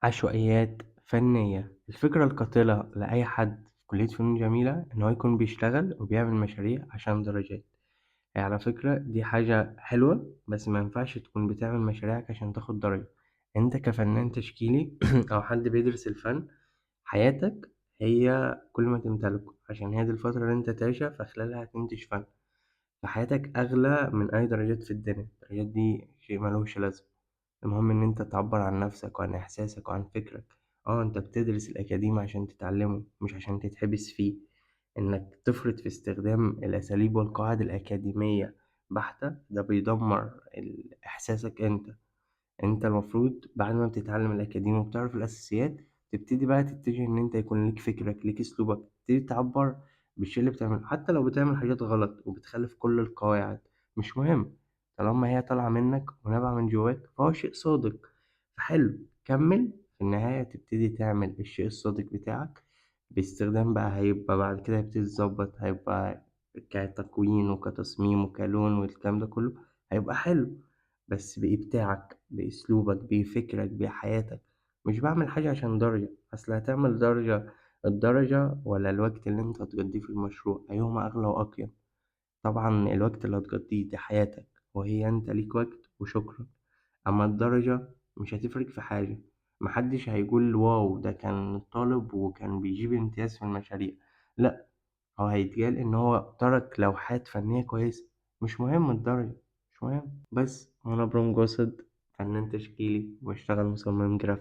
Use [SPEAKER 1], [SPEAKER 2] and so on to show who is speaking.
[SPEAKER 1] عشوائيات فنية. الفكرة القاتلة لأي حد في كلية فنون جميلة إن هو يكون بيشتغل وبيعمل مشاريع عشان درجات. هي على فكرة دي حاجة حلوة، بس مينفعش تكون بتعمل مشاريعك عشان تاخد درجة. أنت كفنان تشكيلي أو حد بيدرس الفن، حياتك هي كل ما تمتلكه، عشان هي دي الفترة اللي أنت تعيشها فخلالها هتنتج فن. فحياتك أغلى من أي درجات في الدنيا. الدرجات دي شيء ملوش لازمة. المهم إن أنت تعبر عن نفسك وعن إحساسك وعن فكرك. أنت بتدرس الأكاديمي عشان تتعلمه مش عشان تتحبس فيه. إنك تفرط في استخدام الأساليب والقواعد الأكاديمية بحتة ده بيدمر إحساسك أنت المفروض بعد ما بتتعلم الأكاديمي وبتعرف الأساسيات تبتدي بقى تتجه إن أنت يكون ليك فكرك ليك أسلوبك، تبتدي تعبر بالشي اللي بتعمله حتى لو بتعمل حاجات غلط وبتخالف كل القواعد. مش مهم، طالما هي طالعة منك ونابعة من جواك فهو شيء صادق. فحلو، كمل. في النهاية تبتدي تعمل الشيء الصادق بتاعك باستخدام بقى، هيبقى بعد كده هيبتدي تظبط، هيبقى كتكوين وكتصميم وكلون والكلام ده كله هيبقى حلو، بس بإبداعك بأسلوبك بفكرك بحياتك. مش بعمل حاجة عشان درجة، أصل هتعمل درجة، الدرجة ولا الوقت اللي انت هتقضيه في المشروع أيهما أغلى وأقيم؟ طبعا الوقت اللي هتقضيه دي حياتك، وهي انت ليك وقت وشكرا. أما الدرجة مش هتفرق في حاجة. محدش هيقول واو ده كان طالب وكان بيجيب امتياز في المشاريع، لأ، هو هيتقال إن هو ترك لوحات فنية كويسة. مش مهم الدرجة، مش مهم. بس أنا برون جوسد، فنان تشكيلي وبشتغل مصمم جرافيك.